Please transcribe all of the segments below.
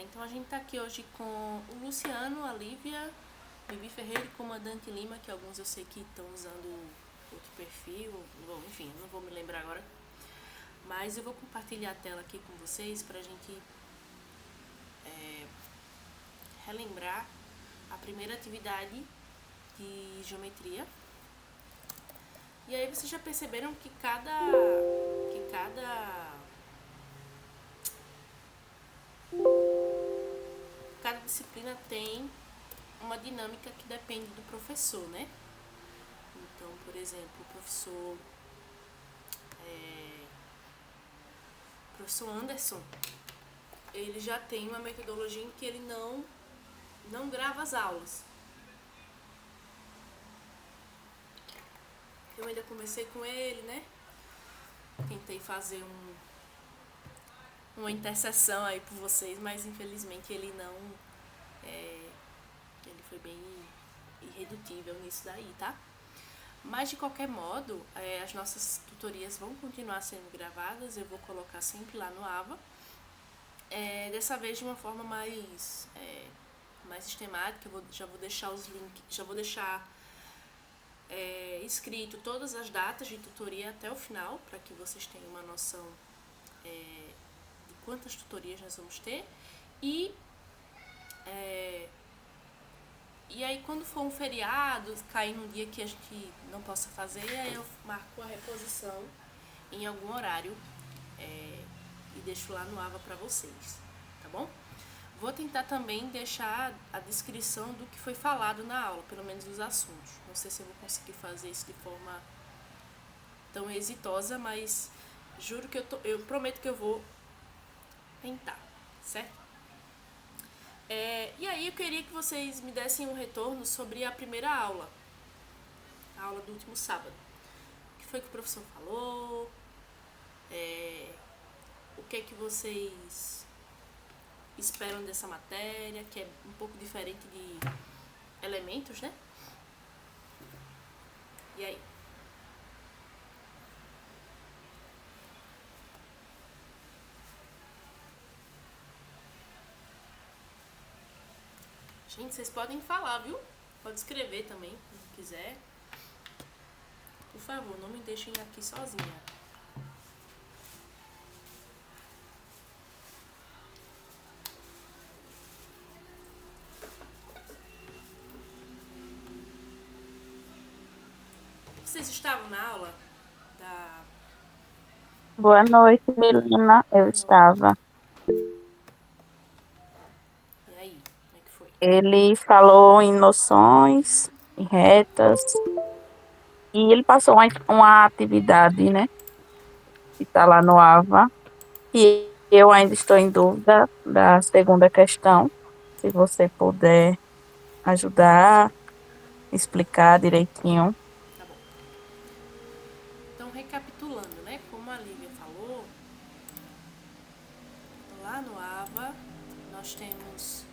Então a gente tá aqui hoje com o Luciano, a Lívia, Bibi Ferreira e Comandante Lima, que alguns eu sei que estão usando outro perfil, bom, enfim, não vou me lembrar agora. Mas eu vou compartilhar a tela aqui com vocês pra gente relembrar a primeira atividade de geometria. E aí vocês já perceberam que cada disciplina tem uma dinâmica que depende do professor, né? Então, por exemplo, o professor Anderson, ele já tem uma metodologia em que ele não grava as aulas. Eu ainda conversei com ele, né? Tentei fazer uma intercessão aí por vocês, mas infelizmente ele não... ele foi bem irredutível nisso daí, tá? Mas de qualquer modo, as nossas tutorias vão continuar sendo gravadas, eu vou colocar sempre lá no Ava. Dessa vez de uma forma mais sistemática, já vou deixar os links, já vou deixar escrito todas as datas de tutoria até o final, para que vocês tenham uma noção de quantas tutorias nós vamos ter. E aí quando for um feriado, cair num dia que a gente não possa fazer, aí eu marco a reposição em algum horário e deixo lá no Ava para vocês, tá bom? Vou tentar também deixar a descrição do que foi falado na aula, pelo menos os assuntos. Não sei se eu vou conseguir fazer isso de forma tão exitosa, mas juro que eu prometo que eu vou tentar, certo? E aí eu queria que vocês me dessem um retorno sobre a primeira aula, a aula do último sábado. O que foi que o professor falou? O que é que vocês esperam dessa matéria, que é um pouco diferente de elementos, né? E aí? Gente, vocês podem falar, viu? Pode escrever também, se quiser. Por favor, não me deixem aqui sozinha. Vocês estavam na aula da... Boa noite, Melina. Eu estava. E aí, como é que foi? Ele falou em noções, em retas, e ele passou uma atividade, né, que está lá no AVA, e eu ainda estou em dúvida da segunda questão. Se você puder ajudar, explicar direitinho. Tá bom. Então, recapitulando, né? Como a Lívia falou, lá no Ava nós temos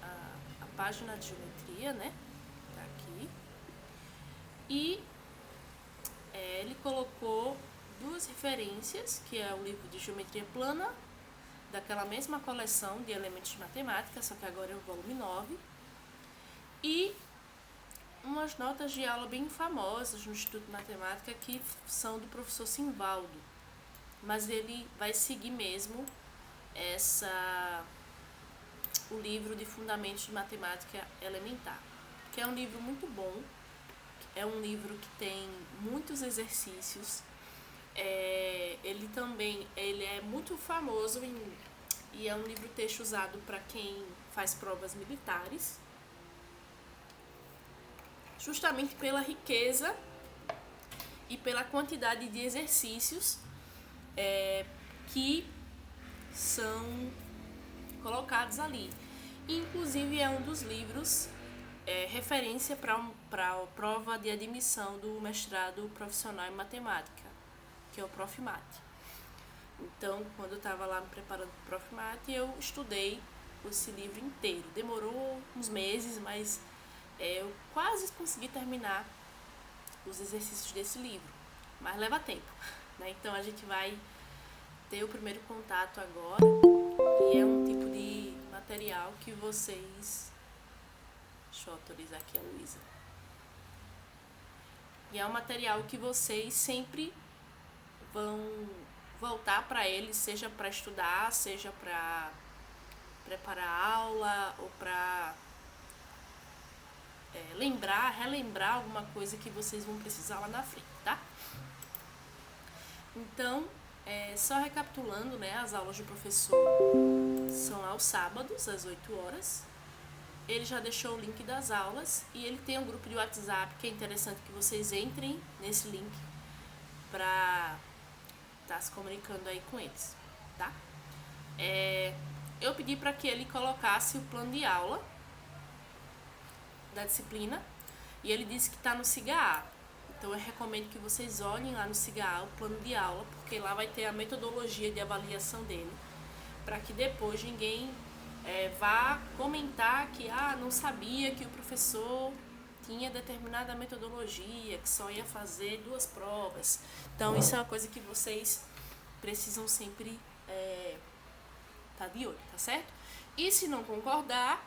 a página de geometria, né? Tá aqui. E ele colocou duas referências, que é o livro de geometria plana, daquela mesma coleção de elementos de matemática, só que agora é o volume 9, e umas notas de aula bem famosas no Instituto de Matemática, que são do professor Simvaldo, mas ele vai seguir mesmo o livro de Fundamentos de Matemática Elementar, que é um livro muito bom, é um livro que tem muitos exercícios. Ele é muito famoso e é um livro texto usado para quem faz provas militares, justamente pela riqueza e pela quantidade de exercícios que são colocados ali. Inclusive é um dos livros referência para a prova de admissão do mestrado profissional em matemática, que é o Profmat. Então, quando eu estava lá me preparando para o Profmat, eu estudei esse livro inteiro. Demorou uns meses, mas eu quase consegui terminar os exercícios desse livro, mas leva tempo, né? Então a gente vai ter o primeiro contato agora E é um tipo de material que vocês... Deixa eu autorizar aqui a Luísa. E é um material que vocês sempre vão voltar para ele, seja para estudar, seja para preparar aula ou para relembrar alguma coisa que vocês vão precisar lá na frente, tá? Então, só recapitulando, né, as aulas do professor são aos sábados, às 8 horas. Ele já deixou o link das aulas e ele tem um grupo de WhatsApp que é interessante que vocês entrem nesse link para estar se comunicando aí com eles, tá? Eu pedi para que ele colocasse o plano de aula da disciplina e ele disse que está no SIGA-A. Então eu recomendo que vocês olhem lá no SIGA-A o plano de aula, porque lá vai ter a metodologia de avaliação dele, para que depois ninguém vá comentar que não sabia que o professor tinha determinada metodologia, que só ia fazer 2 provas. Então isso é uma coisa que vocês precisam sempre tá de olho, tá certo? E se não concordar,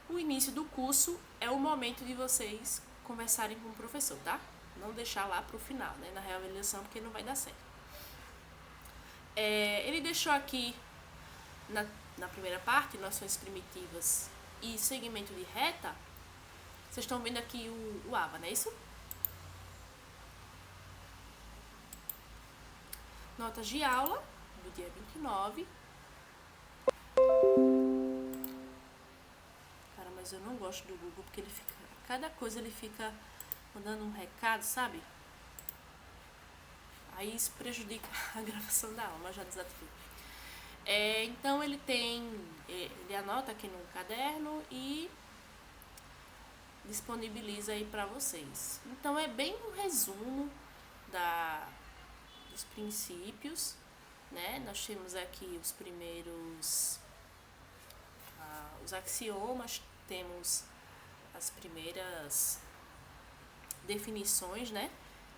o início do curso é o momento de vocês conversarem com o professor, tá? Não deixar lá pro final, né, na reavaliação, porque não vai dar certo. Ele deixou aqui na primeira parte, noções primitivas e segmento de reta. Vocês estão vendo aqui o AVA, não é isso? Notas de aula do dia 29. Cara, mas eu não gosto do Google porque cada coisa ele fica mandando um recado, sabe? Aí isso prejudica a gravação da aula, mas já desativei. Então ele anota aqui no caderno e disponibiliza aí para vocês. Então é bem um resumo dos princípios, né? Nós temos aqui os primeiros os axiomas, temos as primeiras definições, né?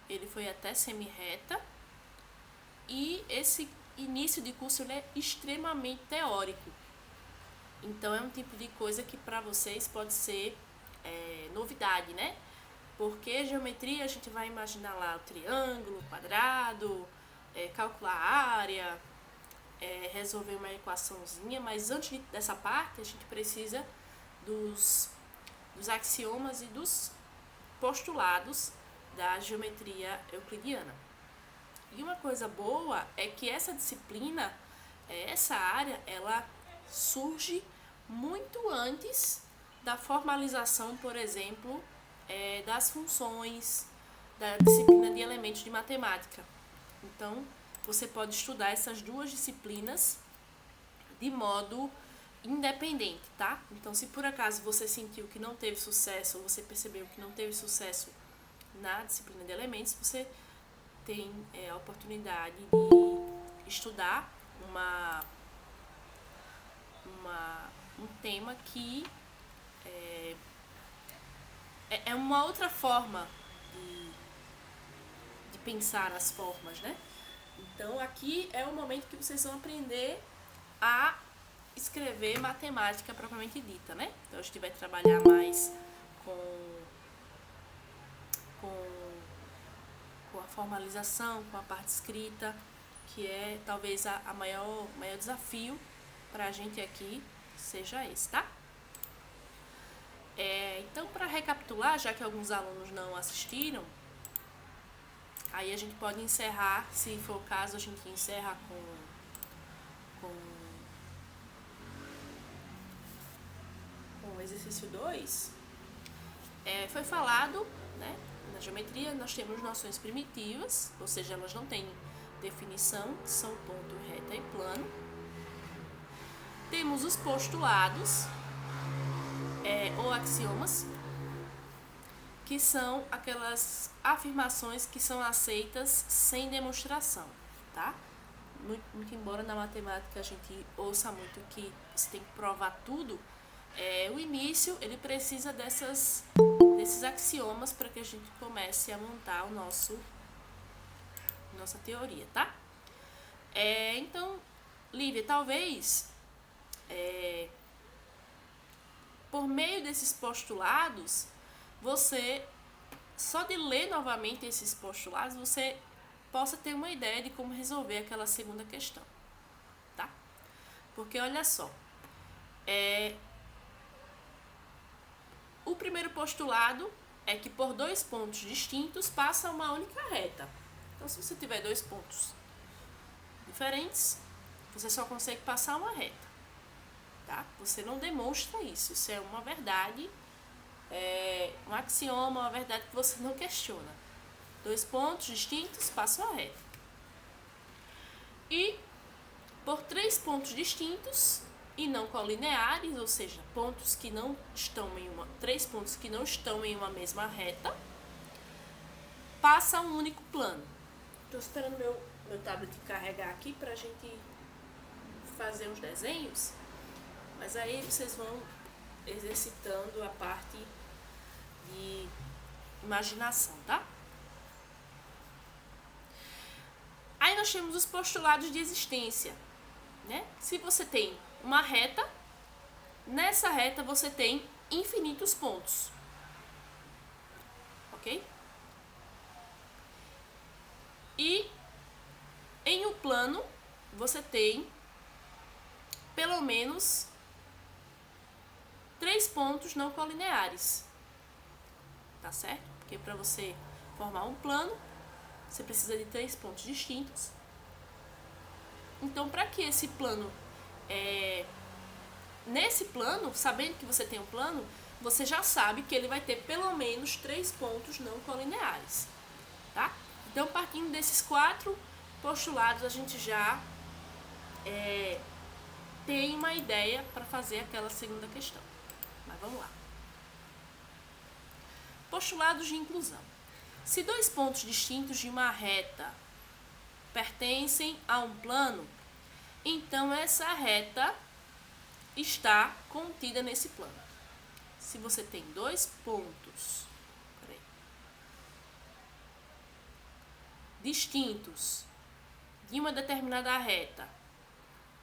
Ele foi até semi-reta e esse início de curso ele é extremamente teórico. Então é um tipo de coisa que para vocês pode ser novidade, né? Porque geometria a gente vai imaginar lá o triângulo, o quadrado, calcular a área, resolver uma equaçãozinha, mas antes dessa parte a gente precisa dos axiomas e dos postulados da geometria euclidiana. E uma coisa boa é que essa disciplina, essa área, ela surge muito antes da formalização, por exemplo, das funções, da disciplina de elementos de matemática. Então, você pode estudar essas 2 disciplinas de modo independente, tá? Então, se por acaso você sentiu que não teve sucesso, ou você percebeu que não teve sucesso na disciplina de elementos, você tem a oportunidade de estudar um tema que é uma outra forma de pensar as formas, né? Então aqui é o momento que vocês vão aprender a escrever matemática propriamente dita, né? Então a gente vai trabalhar mais com a formalização, com a parte escrita, que é talvez a maior desafio para a gente aqui seja esse, tá? Então, para recapitular, já que alguns alunos não assistiram, aí a gente pode encerrar, se for o caso, a gente encerra com o exercício 2. Foi falado, né? Na geometria nós temos noções primitivas, ou seja, elas não têm definição, que são ponto, reta e plano. Temos os postulados, ou axiomas, que são aquelas afirmações que são aceitas sem demonstração, tá? Muito embora na matemática a gente ouça muito que você tem que provar tudo, o início ele precisa desses axiomas para que a gente comece a montar nossa teoria, tá? Então, Lívia, talvez por meio desses postulados, você, só de ler novamente esses postulados, você possa ter uma ideia de como resolver aquela segunda questão, tá? Porque olha só, o primeiro postulado é que por dois pontos distintos passa uma única reta. Então, se você tiver dois pontos diferentes, você só consegue passar uma reta, tá? Você não demonstra isso. Isso é uma verdade, um axioma, uma verdade que você não questiona. Dois pontos distintos passam a reta. E por três pontos distintos e não colineares, ou seja, pontos que não estão três pontos que não estão em uma mesma reta, passa um único plano. Estou esperando meu tablet carregar aqui para a gente fazer uns desenhos, mas aí vocês vão exercitando a parte de imaginação, tá? Aí nós temos os postulados de existência, né? Se você tem uma reta, nessa reta você tem infinitos pontos, ok? E em um plano você tem pelo menos três pontos não colineares, tá certo? Porque para você formar um plano, você precisa de três pontos distintos. Então, para que esse plano, nesse plano, sabendo que você tem um plano, você já sabe que ele vai ter pelo menos três pontos não colineares, tá? Então, partindo desses quatro postulados, a gente já tem uma ideia para fazer aquela segunda questão. Mas vamos lá. Postulados de inclusão. Se dois pontos distintos de uma reta pertencem a um plano, então essa reta está contida nesse plano. Se você tem dois pontos distintos de uma determinada reta,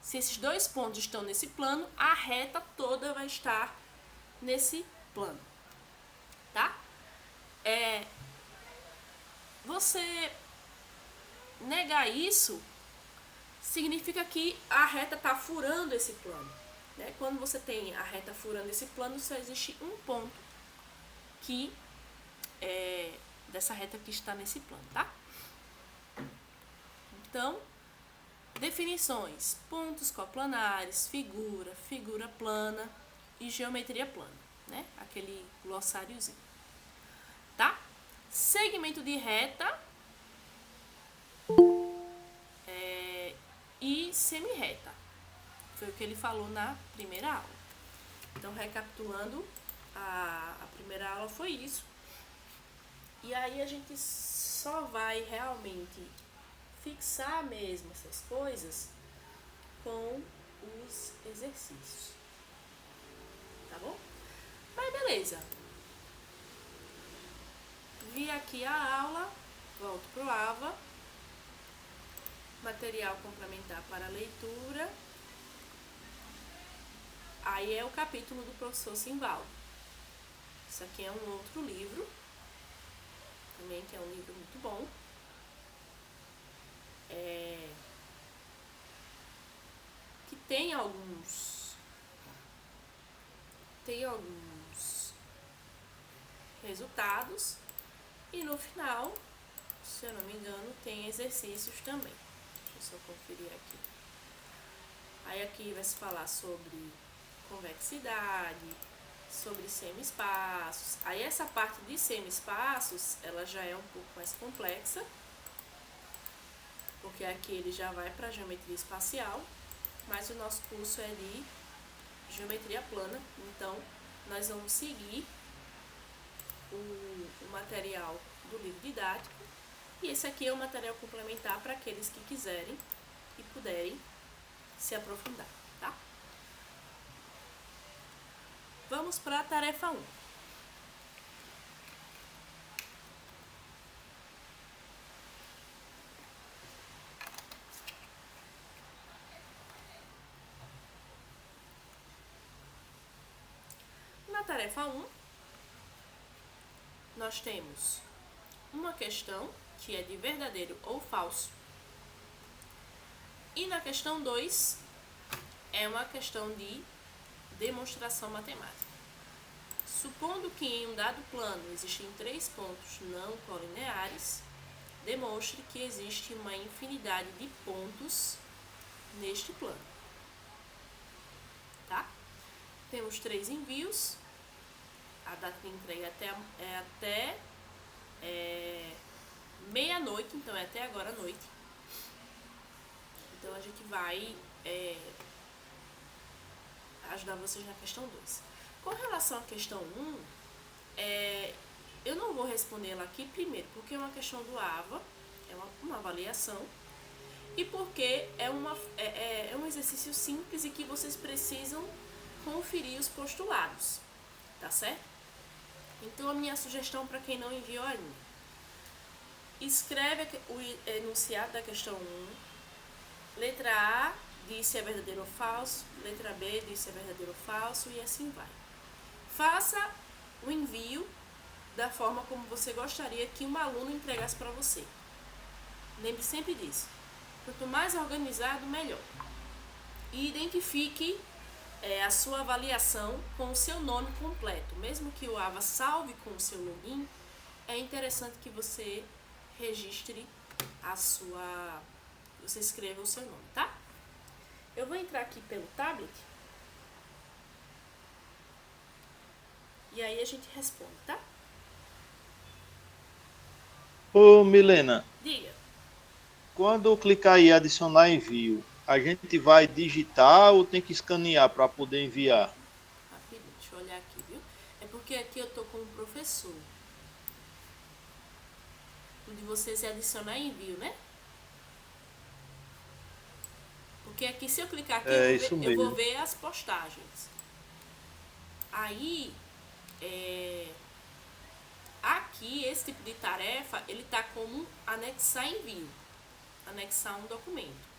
se esses dois pontos estão nesse plano, a reta toda vai estar nesse plano, tá? Você negar isso significa que a reta está furando esse plano, né? Quando você tem a reta furando esse plano, só existe um ponto que dessa reta que está nesse plano, tá? Então, definições: pontos coplanares, figura plana e geometria plana, né? Aquele glossáriozinho, tá? Segmento de reta e semirreta. Foi o que ele falou na primeira aula. Então, recapitulando, a primeira aula foi isso. E aí a gente só vai realmente fixar mesmo essas coisas com os exercícios. Tá bom? Mas beleza. Vi aqui a aula, volto pro AVA. Material complementar para leitura. Aí é o capítulo do professor Simvaldo. Isso aqui é um outro livro, também, que é um livro muito bom. Que tem alguns resultados e no final, se eu não me engano, tem exercícios também. Deixa eu só conferir aqui. Aí aqui vai se falar sobre convexidade, sobre semi-espaços. Aí essa parte de semi-espaços, ela já é um pouco mais complexa, porque aqui ele já vai para geometria espacial, mas o nosso curso é de geometria plana, então nós vamos seguir o material do livro didático, e esse aqui é o material complementar para aqueles que quiserem e puderem se aprofundar, tá? Vamos para a tarefa 1. tarefa 1, nós temos uma questão que é de verdadeiro ou falso. E na questão 2, é uma questão de demonstração matemática. Supondo que em um dado plano existem 3 pontos não colineares, demonstre que existe uma infinidade de pontos neste plano. Tá? Temos 3 envios. A data de entrega é até meia-noite, então é até agora à noite. Então a gente vai ajudar vocês na questão 2. Com relação à questão 1, eu não vou responder ela aqui primeiro, porque é uma questão do AVA, é uma avaliação, e porque é um exercício simples e que vocês precisam conferir os postulados, tá certo? Então a minha sugestão para quem não enviou ainda, escreve o enunciado da questão 1, letra A diz se é verdadeiro ou falso, letra B diz se é verdadeiro ou falso, e assim vai. Faça o envio da forma como você gostaria que um aluno entregasse para você. Lembre sempre disso. Quanto mais organizado, melhor. E identifique a sua avaliação com o seu nome completo. Mesmo que o AVA salve com o seu login, é interessante que você registre você escreva o seu nome, tá? Eu vou entrar aqui pelo tablet e aí a gente responde, tá? Ô Milena, Diga. quando eu clicar em adicionar envio, a gente vai digitar ou tem que escanear para poder enviar? Rapidinho, deixa eu olhar aqui, viu? É porque aqui eu tô com um professor. Onde você se adicionar envio, né? Porque aqui, se eu clicar aqui, eu vou ver as postagens. Aí, aqui, esse tipo de tarefa, ele tá como anexar envio. Anexar um documento.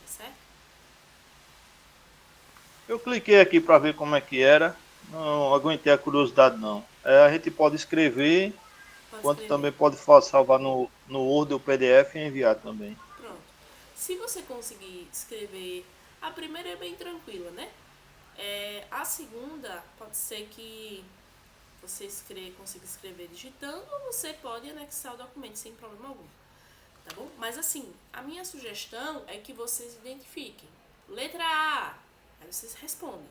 Tá certo? Eu cliquei aqui para ver como é que era. Não aguentei a curiosidade não. A gente pode escrever, quanto também pode salvar no Word ou PDF e enviar também. Pronto. Se você conseguir escrever, a primeira é bem tranquila, né? A segunda pode ser que você consiga escrever digitando, ou você pode anexar o documento sem problema algum, tá bom? Mas assim, a minha sugestão é que vocês identifiquem. Letra A, aí vocês respondem.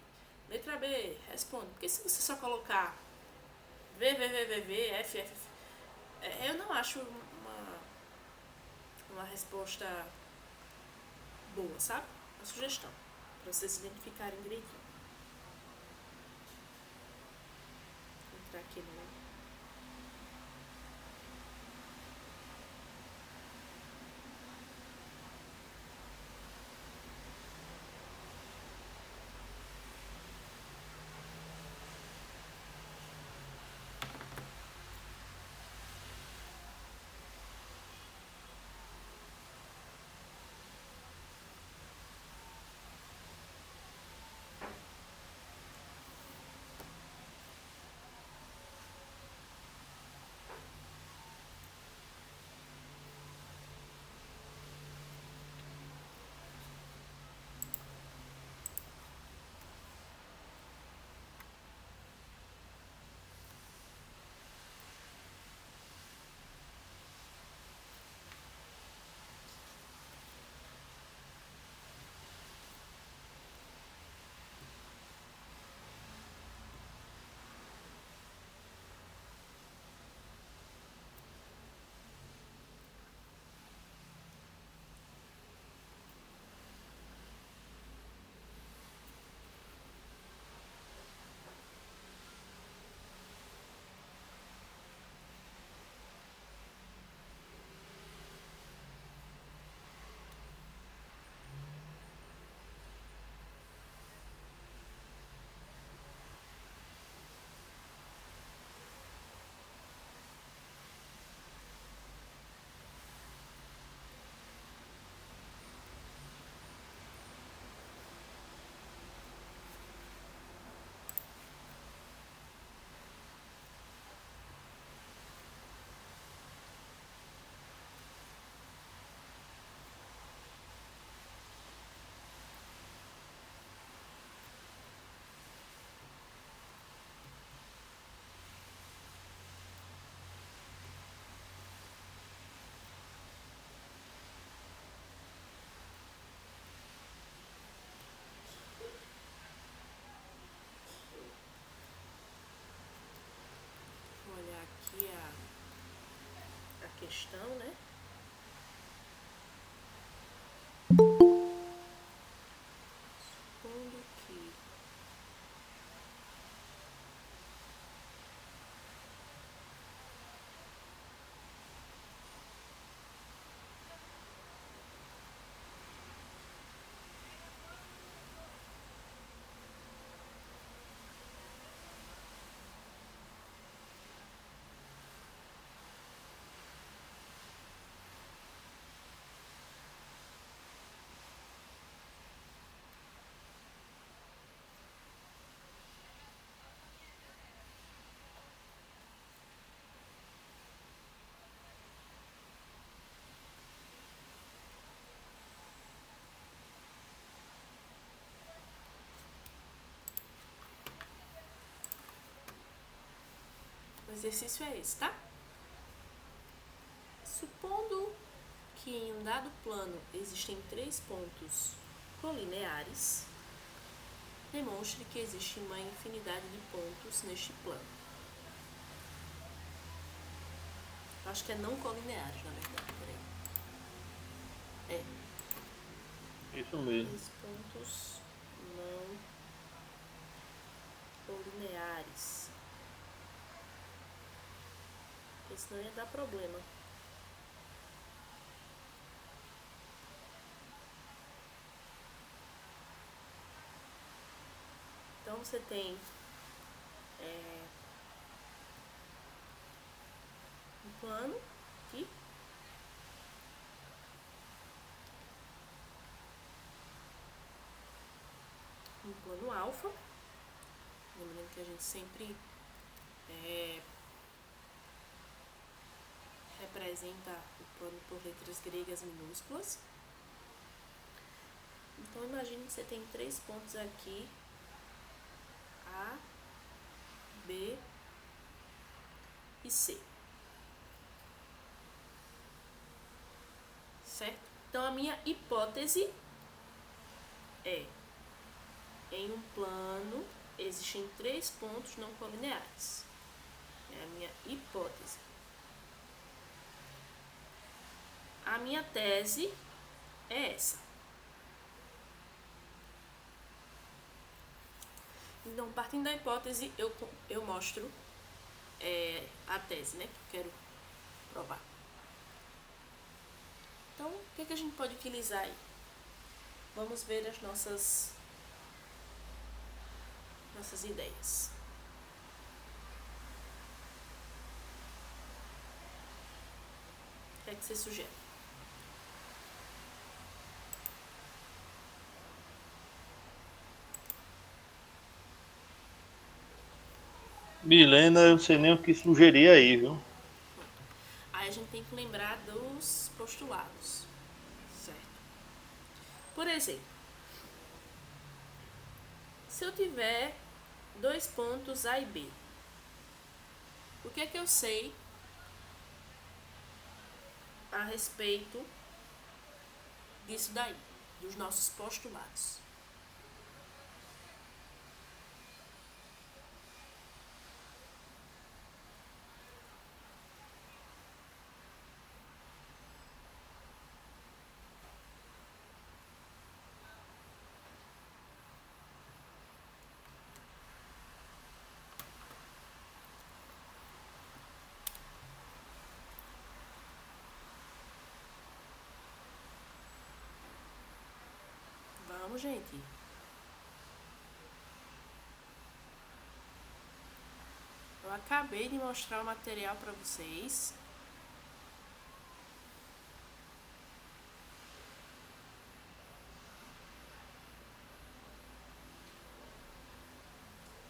Letra B, responde. Porque se você só colocar F, eu não acho uma resposta boa, sabe? Uma sugestão, para vocês se identificarem direitinho. Vou entrar aqui no... questão, né? Supondo que o exercício é esse, tá? Supondo que em um dado plano existem 3 pontos colineares, demonstre que existe uma infinidade de pontos neste plano. Eu acho que é não colineares, na verdade, peraí. Isso mesmo. 3 pontos não colineares. Porque senão ia dar problema. Então você tem um plano aqui. Um plano alfa. Lembrando que a gente sempre representa o plano por letras gregas minúsculas. Então imagine que você tem 3 pontos aqui, A, B e C. Certo? Então a minha hipótese é: em um plano existem 3 pontos não colineares. É a minha hipótese. A minha tese é essa. Então, partindo da hipótese, eu mostro a tese, né, que eu quero provar. Então, o que a gente pode utilizar aí? Vamos ver as nossas ideias. O que é que você sugere? Milena, eu não sei nem o que sugerir aí, viu? Aí a gente tem que lembrar dos postulados, certo? Por exemplo, se eu tiver 2 pontos A e B, o que é que eu sei a respeito disso daí, dos nossos postulados? Vamos, gente. Eu acabei de mostrar o material para vocês.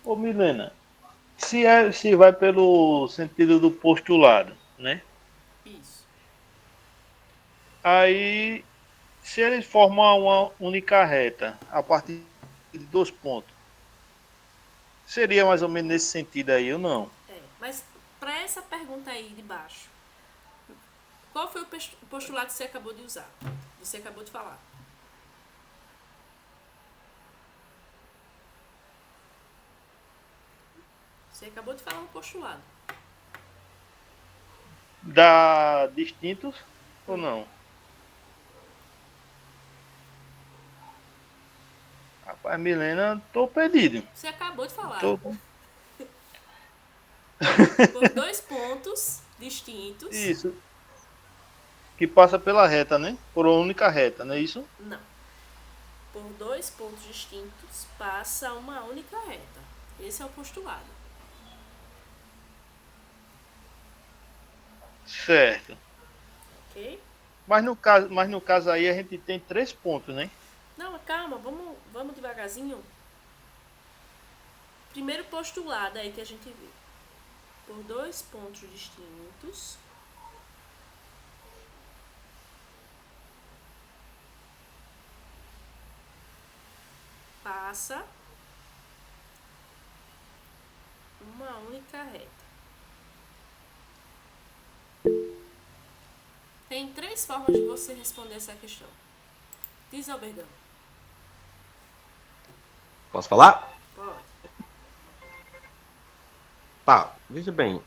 Ô Milena, se vai pelo sentido do postulado, né? Isso. Aí, se eles formam uma única reta a partir de 2 pontos, seria mais ou menos nesse sentido aí ou não? Mas para essa pergunta aí de baixo, qual foi o postulado que você acabou de usar? Você acabou de falar. Você acabou de falar um postulado. dá distintos ou não? Rapaz, Milena, tô perdido. Você acabou de falar. Tô... Por 2 pontos distintos. Isso. Que passa pela reta, né? Por uma única reta, não é isso? Não. Por 2 pontos distintos passa uma única reta. Esse é o postulado. Certo. Ok? Mas no caso aí a gente tem 3 pontos, né? Não, calma, vamos devagarzinho. Primeiro postulado aí que a gente viu. Por 2 pontos distintos, passa uma única reta. Tem 3 formas de você responder essa questão. Diz, Albergão. Posso falar? Pode. Tá, veja bem.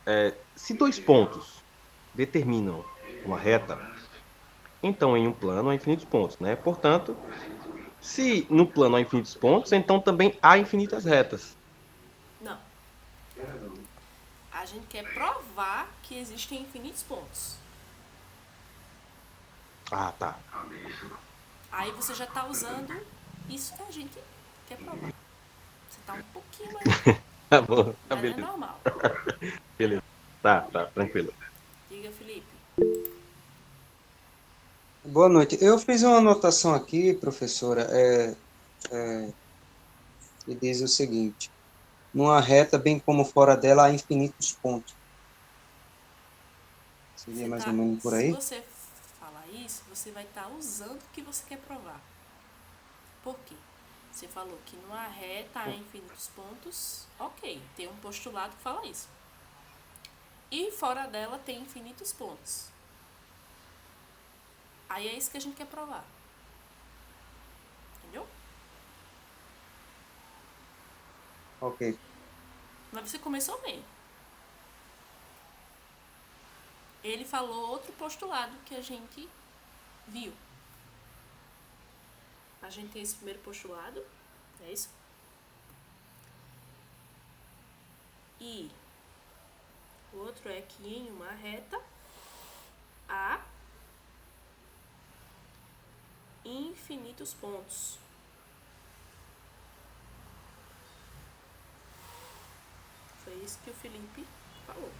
Se 2 pontos determinam uma reta, então em um plano há infinitos pontos, né? Portanto, se no plano há infinitos pontos, então também há infinitas retas. Não. A gente quer provar que existem infinitos pontos. Ah, tá. Aí você já está usando isso que a gente quer provar. Você está um pouquinho mais... Tá bom, tá Mas é beleza. normal. Beleza. Tá, tranquilo. Diga, Felipe. Boa noite. Eu fiz uma anotação aqui, professora, que diz o seguinte: numa reta, bem como fora dela, há infinitos pontos. Seria mais ou menos por Se aí? você falar isso, você vai estar usando o que você quer provar. Por quê? Você falou que numa reta há infinitos pontos. Ok, tem um postulado que fala isso. E fora dela tem infinitos pontos. Aí é isso que a gente quer provar. Entendeu? Ok. Mas você começou bem. Ele falou outro postulado que a gente viu. A gente tem esse primeiro postulado, é isso? E o outro é que em uma reta há infinitos pontos. Foi isso que o Felipe falou.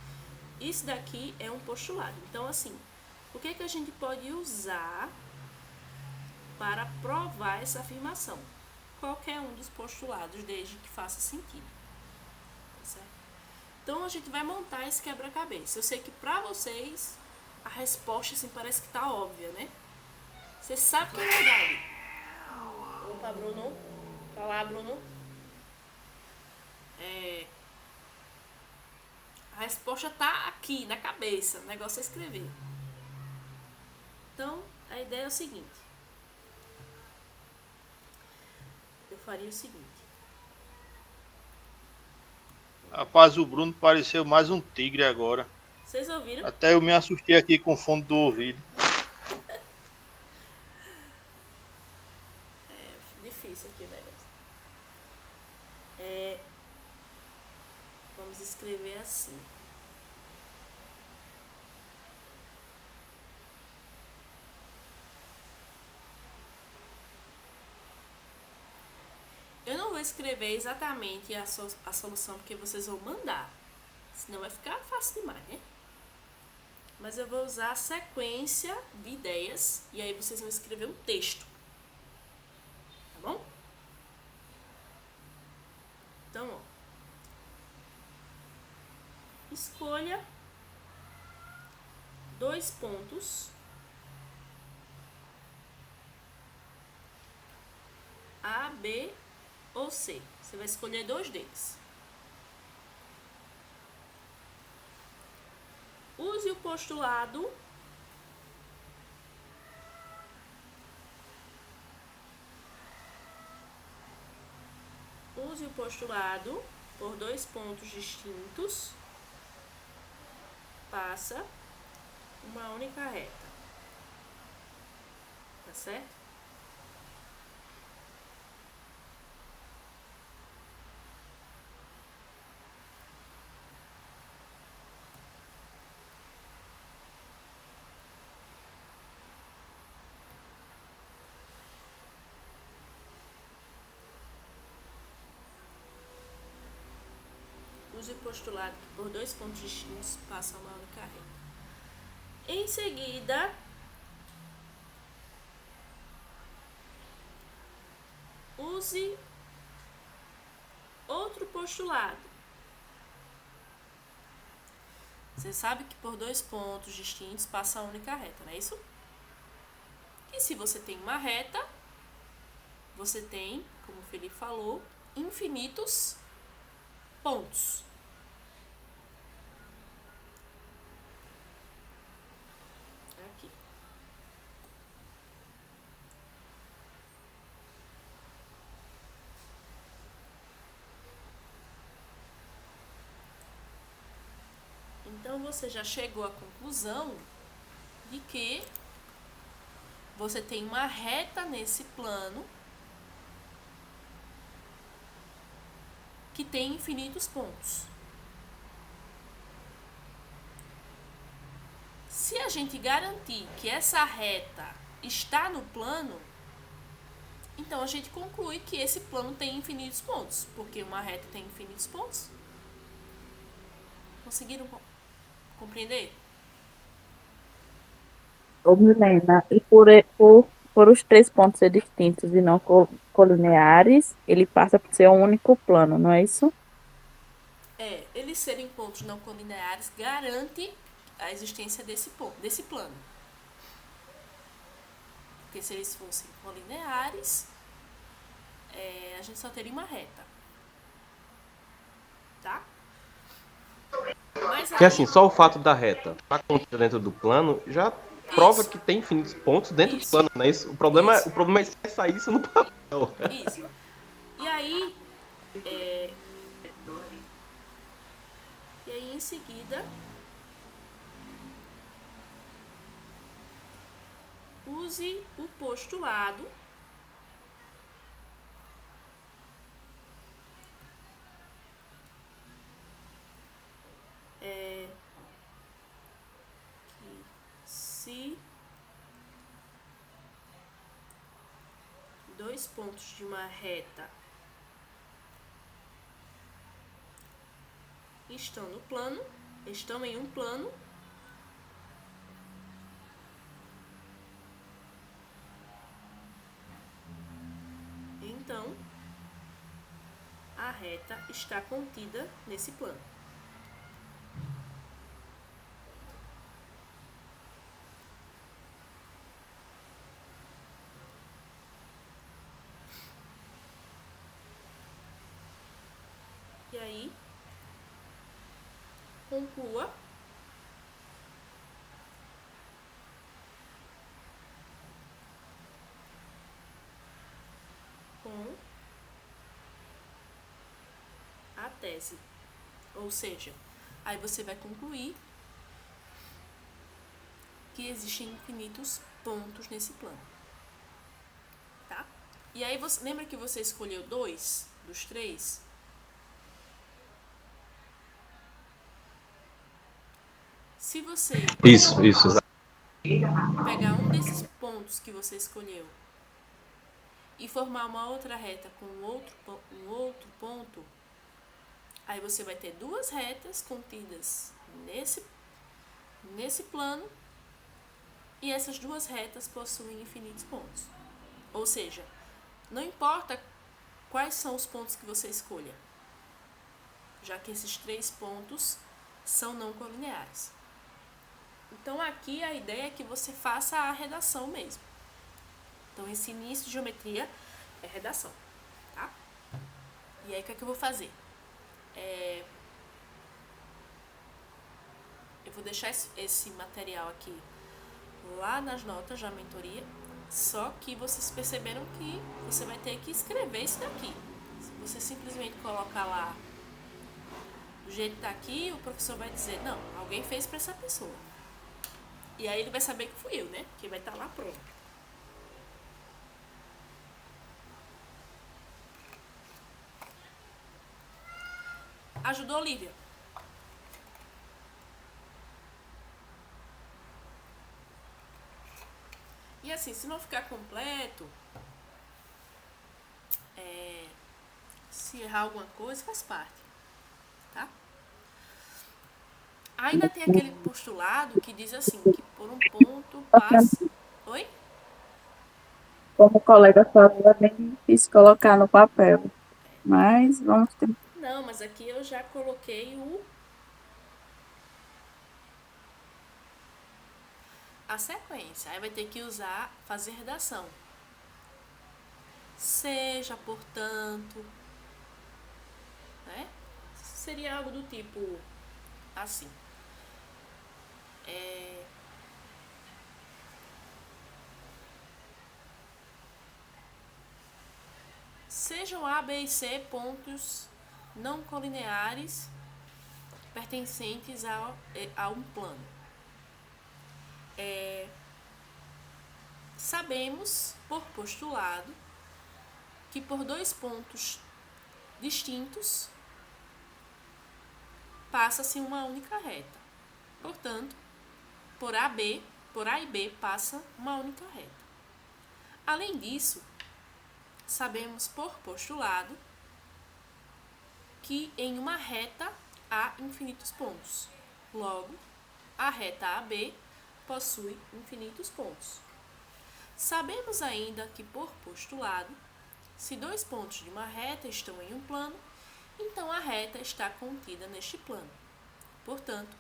Isso daqui é um postulado. Então, assim, o que é que a gente pode usar para provar essa afirmação? Qualquer um dos postulados, desde que faça sentido. Certo? Então, a gente vai montar esse quebra-cabeça. Eu sei que pra vocês, a resposta, assim, parece que tá óbvia, né? Você sabe que é verdade. Opa, Bruno. Tá lá, Bruno. A resposta tá aqui, na cabeça. O negócio é escrever. Então, a ideia é o seguinte. Eu faria o seguinte. Rapaz, o Bruno pareceu mais um tigre agora. Vocês ouviram? Até eu me assustei aqui com o fundo do ouvido. Difícil aqui o negócio. Vamos escrever assim. Eu não vou escrever exatamente a solução porque vocês vão mandar. Senão vai ficar fácil demais, né? Mas eu vou usar a sequência de ideias e aí vocês vão escrever um texto. Tá bom? Então, ó. Escolha 2 pontos A, B ou C. Você vai escolher 2 deles. Use o postulado por 2 pontos distintos. Passa uma única reta. Tá certo? Use o postulado que por dois pontos distintos passa uma única reta. Em seguida, use outro postulado. Você sabe que por dois pontos distintos passa a única reta, não é isso? E se você tem uma reta, você tem, como o Felipe falou, infinitos pontos. Aqui. Então você já chegou à conclusão de que você tem uma reta nesse plano que tem infinitos pontos. Se a gente garantir que essa reta está no plano, então a gente conclui que esse plano tem infinitos pontos, porque uma reta tem infinitos pontos. Conseguiram compreender? Ô, Milena, e por os três pontos ser distintos e não colineares, ele passa por ser um único plano, não é isso? Eles serem pontos não colineares garante a existência desse plano. Porque se eles fossem colineares, a gente só teria uma reta. Tá? Mas Que assim, só o fato da reta estar contida dentro do plano já prova Isso. que tem infinitos pontos dentro Isso. do plano, não é isso? O problema Isso. é expressar isso no papel. Isso. E aí, em seguida, use o postulado que se dois pontos de uma reta estão em um plano, então a reta está contida nesse plano. E aí, conclua com a tese. Ou seja, aí você vai concluir que existem infinitos pontos nesse plano. Tá? E aí, você lembra que você escolheu 2 dos 3? Se você Isso. pegar um desses pontos que você escolheu e formar uma outra reta com um outro ponto, aí você vai ter duas retas contidas nesse plano e essas duas retas possuem infinitos pontos. Ou seja, não importa quais são os pontos que você escolha, já que esses 3 pontos são não colineares. Então aqui a ideia é que você faça a redação mesmo. Então esse início de geometria é redação, tá? E aí o que é que eu vou fazer? Eu vou deixar esse material aqui lá nas notas da mentoria, só que vocês perceberam que você vai ter que escrever isso daqui. Se você simplesmente colocar lá do jeito que tá aqui, o professor vai dizer, não, alguém fez para essa pessoa. E aí ele vai saber que fui eu, né? Que vai estar lá pronto. Ajudou, Lívia? E assim, se não ficar completo, se errar alguma coisa, faz parte, tá? Ainda tem aquele postulado que diz assim, que por um ponto passa... Oi? Como o colega falou, é bem difícil colocar no papel. Mas vamos ter. Não, mas aqui eu já coloquei a sequência. Aí vai ter que usar, fazer redação. Seja, portanto, né? Seria algo do tipo assim. Sejam A, B e C pontos não colineares pertencentes a um plano. Sabemos, por postulado, que por dois pontos distintos passa-se uma única reta. Portanto, por A e B passa uma única reta. Além disso, sabemos por postulado que em uma reta há infinitos pontos. Logo, a reta AB possui infinitos pontos. Sabemos ainda que por postulado, se dois pontos de uma reta estão em um plano, então a reta está contida neste plano. Portanto,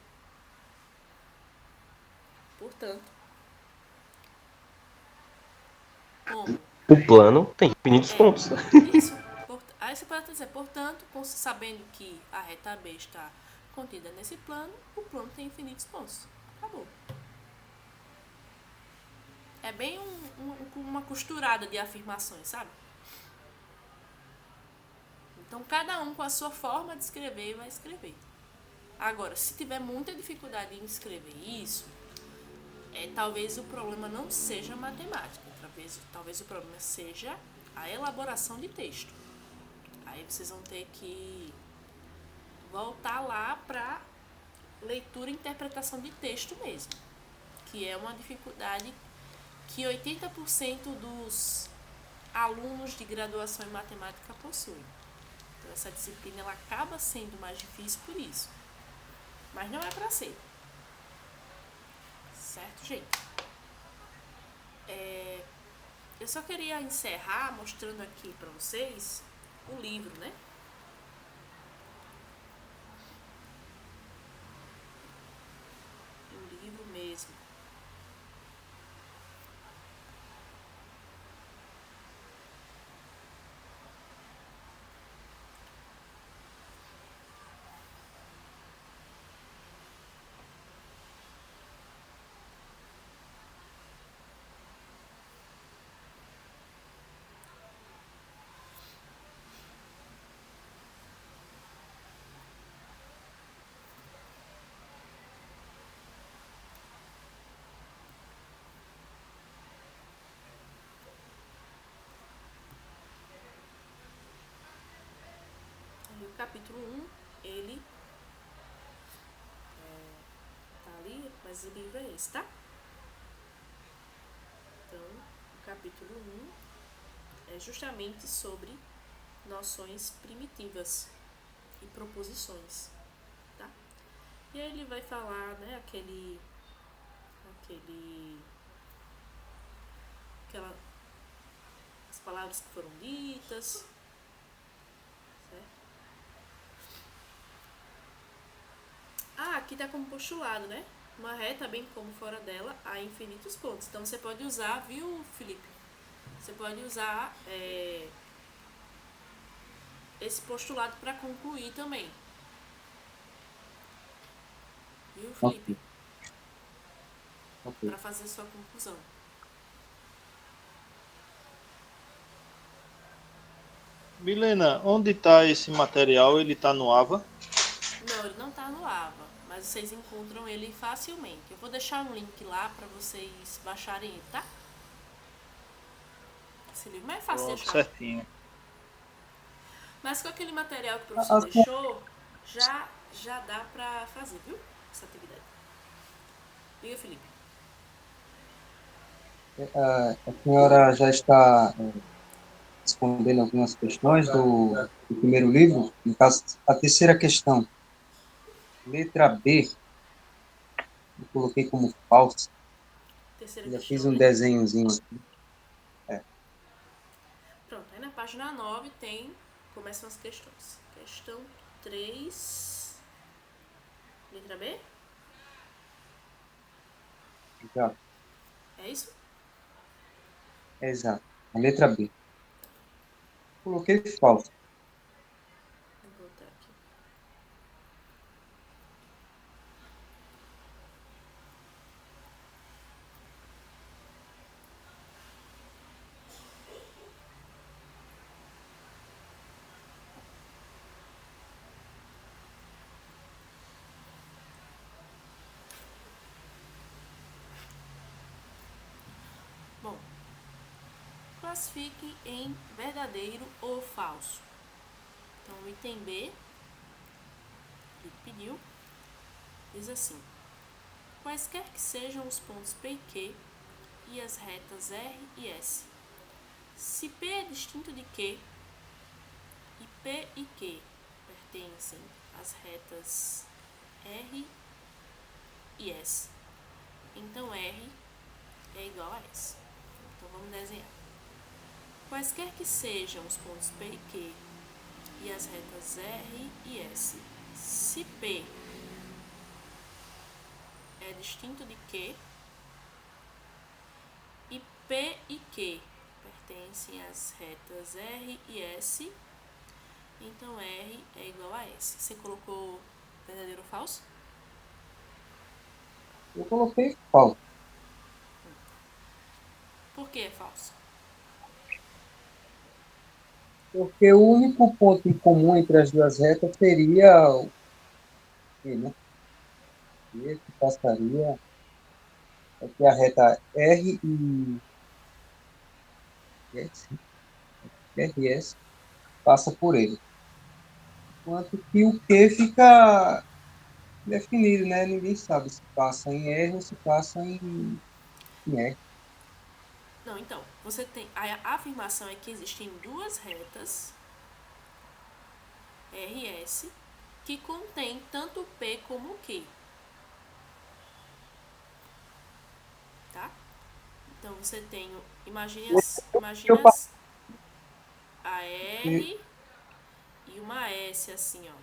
como O plano tem infinitos pontos. isso, aí você pode dizer, portanto, sabendo que a reta B está contida nesse plano, o plano tem infinitos pontos. Acabou. É bem uma costurada de afirmações, sabe? Então, cada um com a sua forma de escrever vai escrever. Agora, se tiver muita dificuldade em escrever isso, talvez o problema não seja matemática. Talvez o problema seja a elaboração de texto. Aí vocês vão ter que voltar lá para leitura e interpretação de texto mesmo, que é uma dificuldade que 80% dos alunos de graduação em matemática possuem. Então essa disciplina ela acaba sendo mais difícil por isso. Mas não é para ser. Certo, gente? Eu só queria encerrar mostrando aqui para vocês o livro, né? O livro mesmo. O capítulo 1, ele tá ali, mas o livro é esse, tá? Então, o capítulo 1 é justamente sobre noções primitivas e proposições, tá? E aí ele vai falar, né, as palavras que foram ditas, aqui tá como postulado, né? Uma reta, bem como fora dela, há infinitos pontos. Então, você pode usar, viu, Felipe? Você pode usar esse postulado para concluir também. Viu, Felipe? Ok. Para fazer sua conclusão. Milena, onde está esse material? Ele está no AVA? Não, ele não tá no AVA, mas mas vocês encontram ele facilmente. Eu vou deixar um link lá para vocês baixarem ele, tá? Esse livro é fácil de Pronto, achar. certinho. Mas com aquele material que o professor deixou, já dá pra fazer, viu? Essa atividade. Diga, Felipe. A senhora já está respondendo algumas questões do primeiro livro. No caso, a terceira questão, letra B, eu coloquei como falsa. Terceira Já fiz questão, um né? desenhozinho aqui. Pronto, aí na página 9 começam as questões. Questão 3, letra B? Exato, É isso? exato. A letra B. Coloquei falsa. Vou botar aqui. Bom, classifique em verdadeiro ou falso. Então, o item B, ele pediu, diz assim: quaisquer que sejam os pontos P e Q e as retas R e S. Se P é distinto de Q e P e Q pertencem às retas R e S, então R é igual a S. Então vamos desenhar. Quaisquer que sejam os pontos P e Q e as retas R e S, se P é distinto de Q e P e Q pertencem às retas R e S, então R é igual a S. Você colocou verdadeiro ou falso? Eu coloquei falsa. Por que é falso? Porque o único ponto em comum entre as duas retas seria o Q, né? E que passaria aqui a reta R e S, RS passa por ele. Enquanto que o Q fica definido, né? Ninguém sabe se passa em R ou se passa em R. Não, então, você tem. A afirmação é que existem duas retas RS que contém tanto P como Q. Tá? Então você tem. Eu passei A R e uma S assim, ó.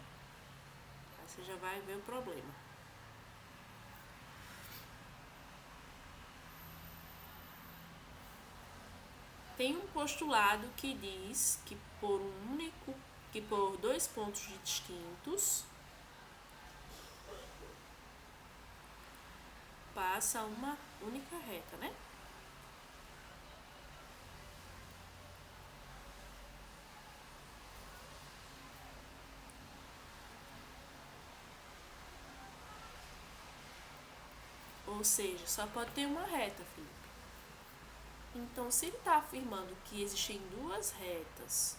Aí você já vai ver o problema. Tem um postulado que diz que por dois pontos distintos passa uma única reta, né? Ou seja, só pode ter uma reta, Felipe. Então, se ele está afirmando que existem duas retas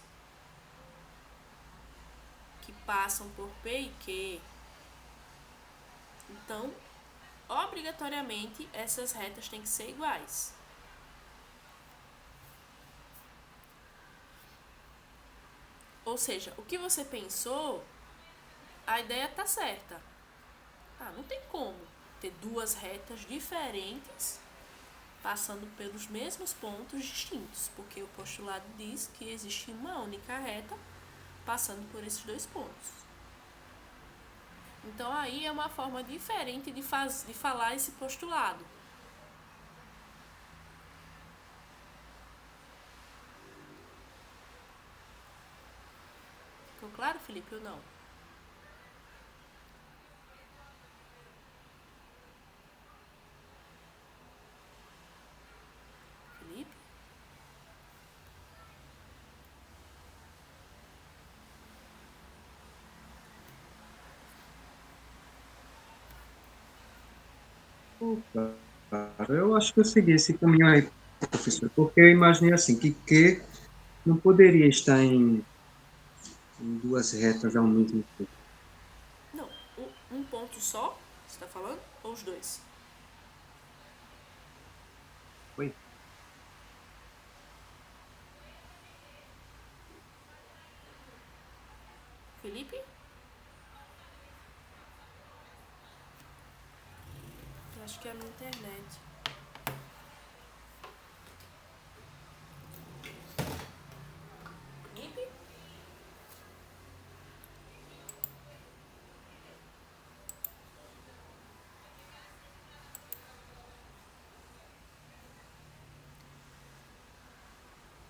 que passam por P e Q, então, obrigatoriamente, essas retas têm que ser iguais. Ou seja, o que você pensou, a ideia tá certa. Não tem como ter duas retas diferentes passando pelos mesmos pontos distintos, porque o postulado diz que existe uma única reta passando por esses dois pontos. Então aí é uma forma diferente de falar esse postulado. Ficou claro, Felipe, ou não? Felipe? Claro, eu acho que eu segui esse caminho aí, professor, porque eu imaginei assim, que Q não poderia estar em duas retas ao mesmo tempo. Não, um ponto só, você tá falando? Ou os dois? Oi? Felipe? Eu acho que é a minha internet. Felipe?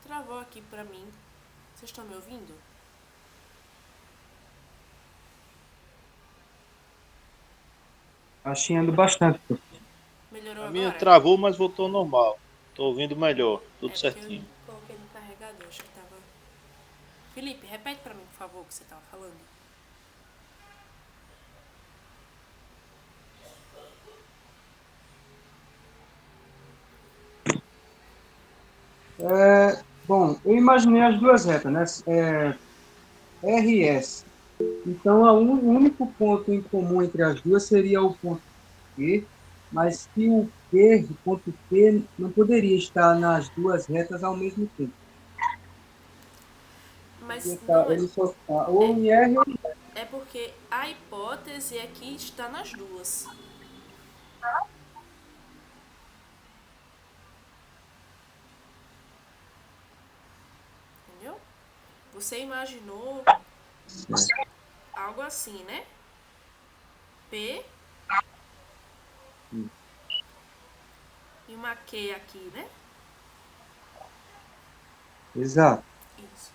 Travou aqui pra mim. Vocês estão me ouvindo? Tá chiando bastante, professor. Melhorou A minha agora? travou, mas voltou ao normal. Tô ouvindo melhor, tudo É porque eu certinho. coloquei no carregador, acho que tava. Felipe, repete pra mim, por favor, o que você tava falando. Bom, eu imaginei as duas retas, né? R e S. Então, o único ponto em comum entre as duas seria o ponto Q, mas que o ponto Q, não poderia estar nas duas retas ao mesmo tempo. Mas não é. Ele só está ou em R ou em S. É porque a hipótese aqui está nas duas. Entendeu? Você imaginou algo assim, né? P e uma Q aqui, né? Exato. Isso.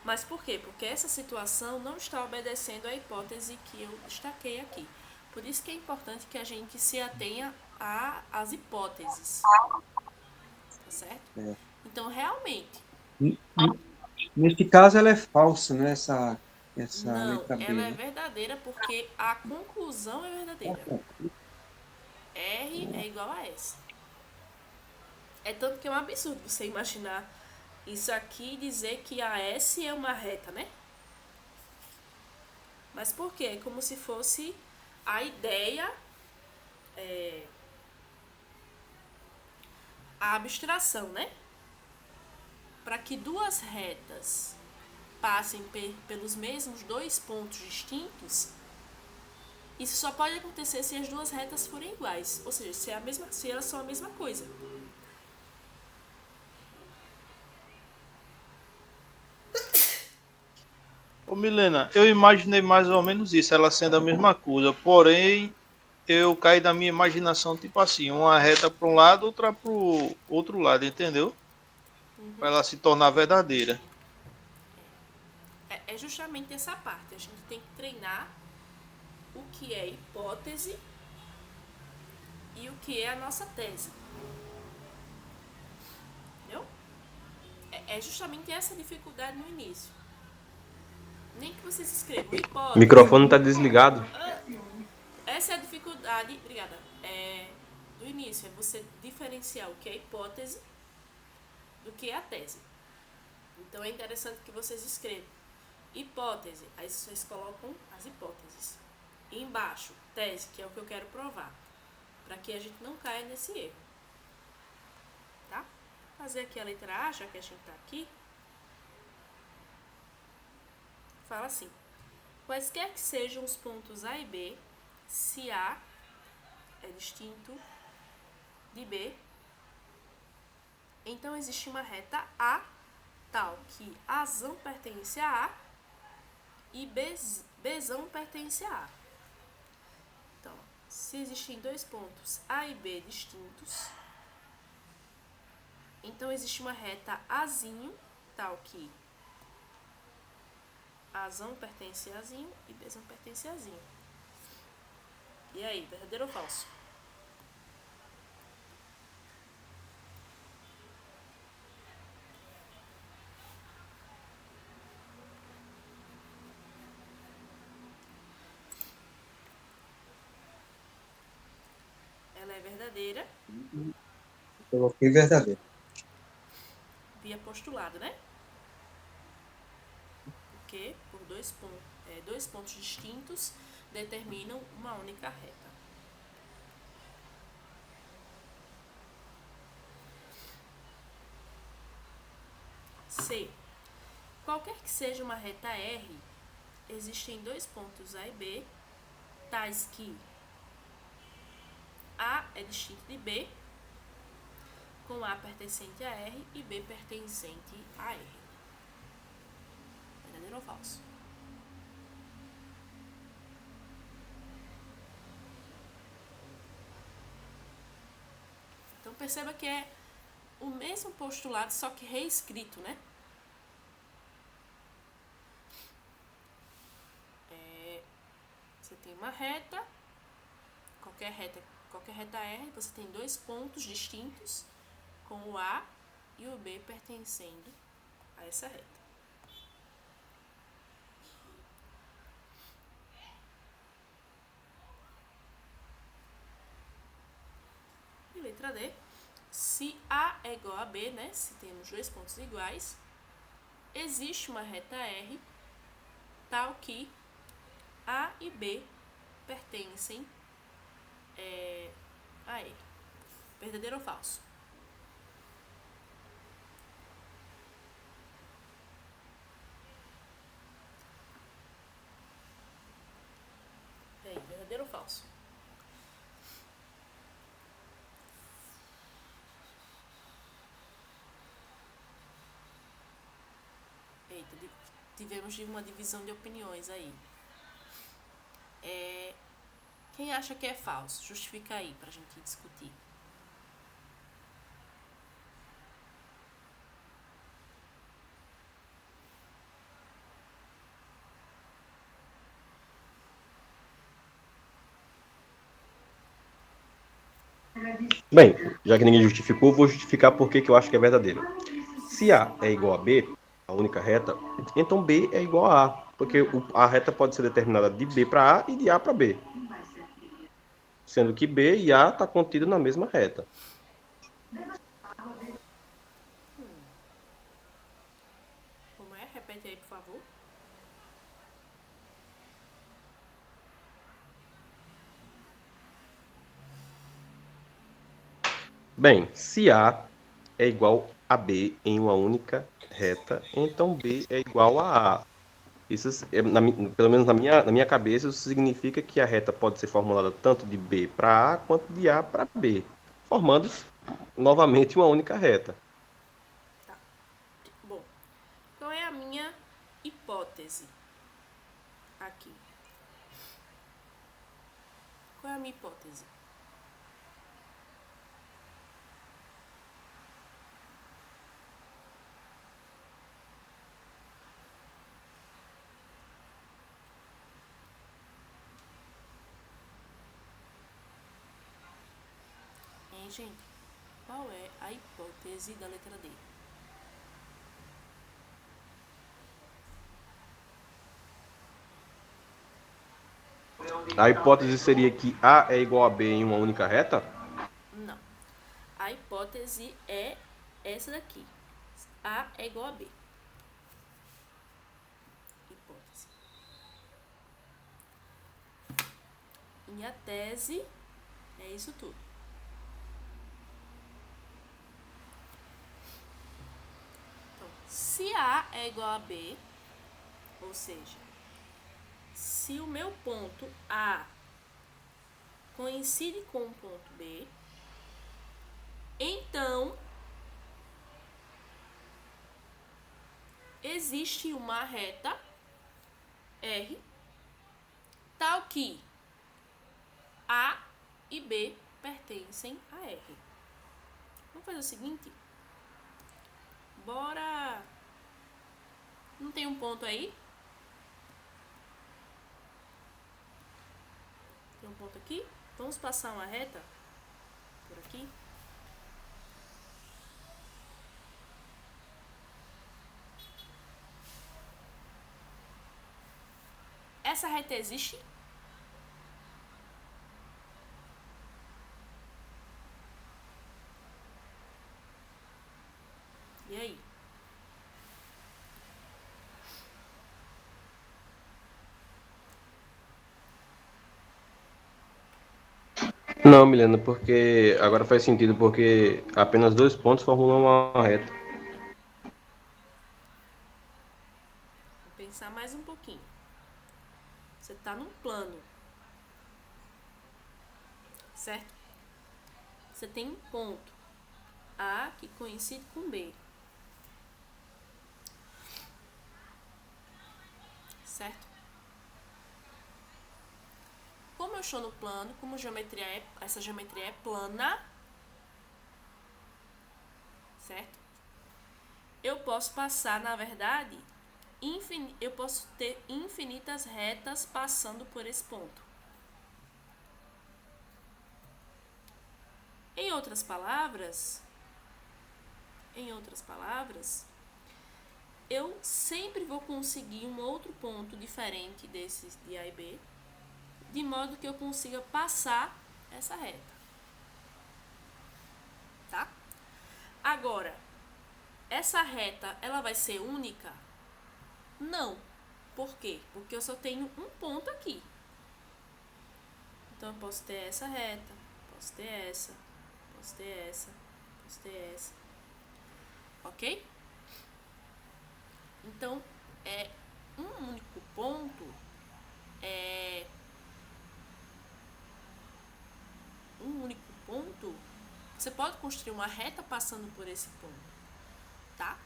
Mas por quê? Porque essa situação não está obedecendo à hipótese que eu destaquei aqui. Por isso que é importante que a gente se atenha às hipóteses. Tá certo? É. Então, realmente, N- n- Neste caso, ela é falsa, né? Essa não, letra B, ela é né? verdadeira porque a conclusão é verdadeira. R é igual a S. É tanto que é um absurdo você imaginar isso aqui e dizer que a S é uma reta, né? Mas por quê? É como se fosse a ideia, a abstração, né? Para que duas retas passem pelos mesmos dois pontos distintos, isso só pode acontecer se as duas retas forem iguais, ou seja, se elas são a mesma coisa. Ô Milena, eu imaginei mais ou menos isso, ela sendo a mesma coisa, porém eu caí da minha imaginação, tipo assim, uma reta para um lado, outra para o outro lado, entendeu? Para ela se tornar verdadeira. É justamente essa parte. A gente tem que treinar o que é hipótese e o que é a nossa tese. Entendeu? É justamente essa dificuldade no início. Nem que vocês escrevam O hipótese. microfone está desligado. Essa é a dificuldade, obrigada, do início. É você diferenciar o que é hipótese do que é a tese. Então é interessante que vocês escrevam hipótese. Aí vocês colocam as hipóteses. E embaixo, tese, que é o que eu quero provar. Para que a gente não caia nesse erro. Tá? Fazer aqui a letra A, já que a gente está aqui. Fala assim. Quaisquer que sejam os pontos A e B, se A é distinto de B, então existe uma reta A tal que Azão pertence a A e Bzão pertence a A. Então, se existem dois pontos A e B distintos, então existe uma reta Azinho tal que Azão pertence a Azinho e Bzão pertence a Azinho. E aí, verdadeiro ou falso? Ela é verdadeira Coloquei verdadeiro. via postulado, né? Porque por dois pontos distintos determinam uma única reta. C. Qualquer que seja uma reta R, existem dois pontos A e B, tais que A é distinto de B, com A pertencente a R e B pertencente a R. Verdadeiro ou falso? Então perceba que é o mesmo postulado, só que reescrito, né? Você tem uma reta, qualquer reta R, você tem dois pontos distintos, com o A e o B pertencendo a essa reta. E letra D, se A é igual a B, né, se temos dois pontos iguais, existe uma reta R tal que A e B pertencem a R. Verdadeiro ou falso? E aí, verdadeiro ou falso? Eita, tivemos uma divisão de opiniões aí. Quem acha que é falso? Justifica aí pra gente discutir. Bem, já que ninguém justificou, vou justificar por que eu acho que é verdadeiro. Se A é igual a B, a única reta, então B é igual a A, porque a reta pode ser determinada de B para A e de A para B, sendo que B e A está contido na mesma reta. Como é? Repete aí, por favor. Bem, se A é igual a B em uma única reta, então B é igual a A. Isso, pelo menos na minha cabeça, isso significa que a reta pode ser formulada tanto de B para A quanto de A para B, formando novamente uma única reta. Tá. Bom, qual é a minha hipótese aqui? Qual é a minha hipótese? Hein, gente? Qual é a hipótese da letra D? A hipótese seria que A é igual a B em uma única reta? Não. A hipótese é essa daqui. A é igual a B. Hipótese. E a tese é isso tudo. Então, se A é igual a B, ou seja, se o meu ponto A coincide com o ponto B, então existe uma reta R tal que A e B pertencem a R. Vamos fazer o seguinte? Bora... Não tem um ponto aí? Tem um ponto aqui? Vamos passar uma reta por aqui? Essa reta existe? Não, Milena, porque agora faz sentido, porque apenas 2 pontos formulam uma reta. Vou pensar mais um pouquinho. Você está num plano, certo? Você tem um ponto A que coincide com B, certo? Como eu estou no plano, como essa geometria é plana, certo? Eu posso passar, na verdade, eu posso ter infinitas retas passando por esse ponto. Em outras palavras, eu sempre vou conseguir um outro ponto diferente desses de A e B, de modo que eu consiga passar essa reta, tá? Agora, essa reta, ela vai ser única? Não. Por quê? Porque eu só tenho um ponto aqui. Então, eu posso ter essa reta, posso ter essa, posso ter essa, posso ter essa. Ok? Então, um único ponto você pode construir uma reta passando por esse ponto, tá?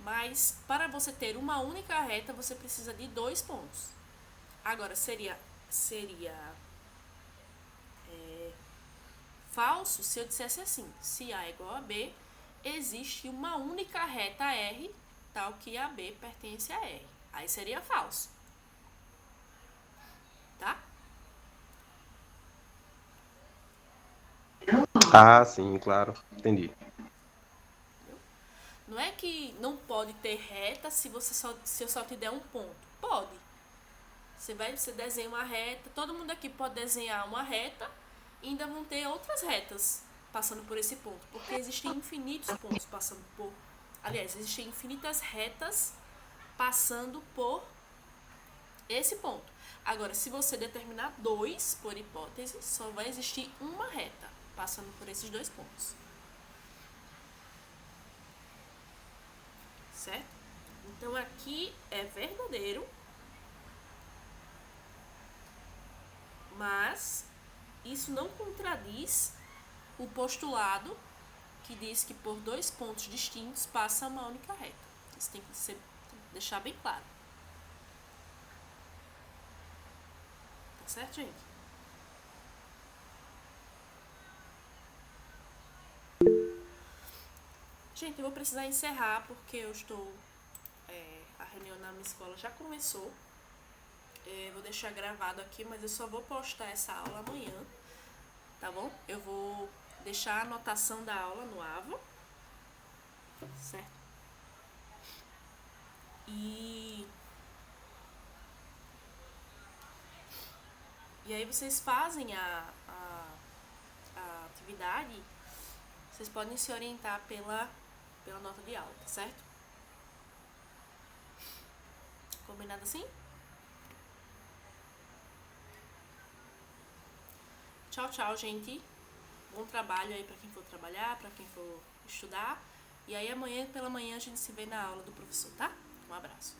Mas para você ter uma única reta, você precisa de 2 pontos. Agora, seria falso se eu dissesse assim: se A é igual a B, existe uma única reta R, tal que AB pertence a R. Aí seria falso. Tá? Ah, sim, claro. Entendi. Não é que não pode ter reta se eu só te der um ponto. Pode. Você desenha uma reta, todo mundo aqui pode desenhar uma reta e ainda vão ter outras retas passando por esse ponto, porque existem infinitos pontos passando por... Aliás, existem infinitas retas passando por esse ponto. Agora, se você determinar 2, por hipótese, só vai existir uma reta passando por esses 2 pontos. Certo? Então, aqui é verdadeiro, mas isso não contradiz o postulado que diz que por 2 pontos distintos passa uma única reta. Isso tem que deixar bem claro. Tá certo, gente? Gente, eu vou precisar encerrar porque eu estou... a reunião na minha escola já começou. Vou deixar gravado aqui, mas eu só vou postar essa aula amanhã, tá bom? Eu vou deixar a anotação da aula no AVA, certo? E aí vocês fazem a atividade, vocês podem se orientar pela nota de aula, tá certo? Combinado assim? Tchau, tchau, gente. Bom trabalho aí pra quem for trabalhar, pra quem for estudar. E aí amanhã pela manhã a gente se vê na aula do professor, tá? Um abraço.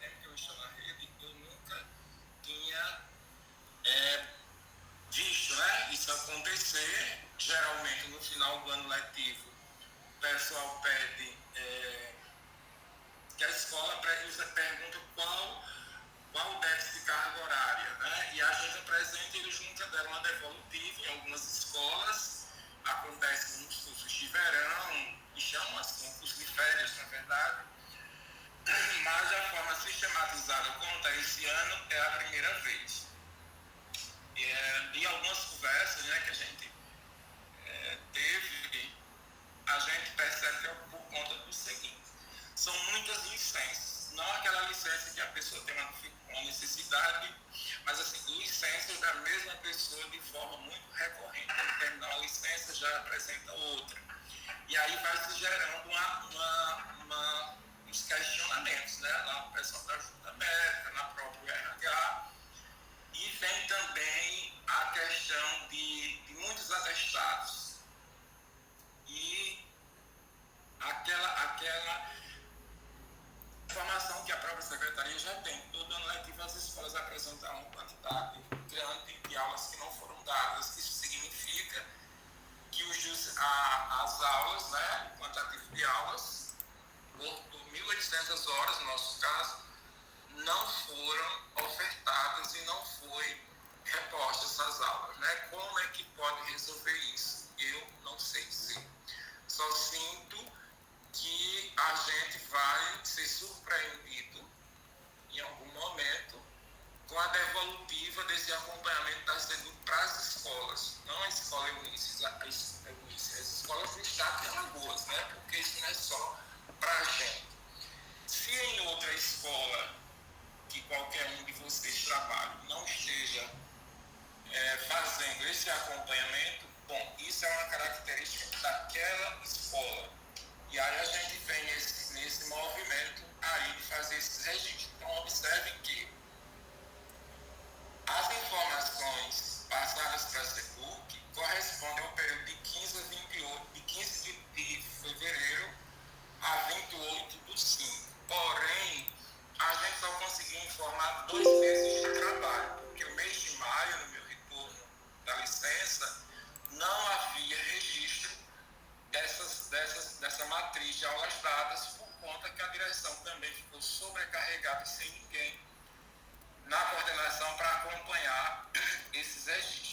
Que eu estou na rede, eu nunca tinha visto, né, isso acontecer. Geralmente no final do ano letivo, o pessoal pede que a escola pergunta qual o déficit de carga horária, né? E a gente apresenta, eles nunca deram uma devolutiva. Em algumas escolas acontece nos cursos de verão, e chamam assim, curso de férias, na verdade. Mas a forma sistematizada como está esse ano é a primeira vez. Em algumas conversas, né, que a gente teve, a gente percebe que é por conta do seguinte: são muitas licenças. Não aquela licença que a pessoa tem uma necessidade pessoa de forma muito recorrente. Quando terminar a licença, já apresenta outra. E aí vai se gerando uns questionamentos, né? Lá no pessoal da Junta Médica, na própria RH. E vem também a questão de muitos atestados. E aquela informação que a própria secretaria já tem. Todo ano letivo as escolas apresentaram uma quantidade grande de aulas que não foram dadas. Isso significa que as aulas, né, o quantitativo de aulas, por 1.800 horas, no nosso caso, não foram ofertadas e não foi reposta essas aulas. Né? Como é que pode resolver isso? Eu não sei dizer. Só sinto que a gente vai ser surpreendido em algum momento com a devolutiva desse acompanhamento da saúde para as escolas, não a escola Eunice, as escolas do Estado de Alagoas, né? Porque isso não é só para a gente. Se em outra escola que qualquer um de vocês trabalhe não esteja fazendo esse acompanhamento, bom, isso é uma característica daquela escola. E aí a gente vem nesse movimento aí de fazer esses registros. Então observe que as informações passadas para a SEPUC correspondem ao período de 15 a 28, de 15 de fevereiro a 28 do 5. Porém, a gente só conseguiu informar 2 meses de trabalho, porque o mês de maio, no meu retorno da licença, não havia registro dessa matriz de aulas dadas, por conta que a direção também ficou sobrecarregada e sem ninguém na coordenação para acompanhar esses registros.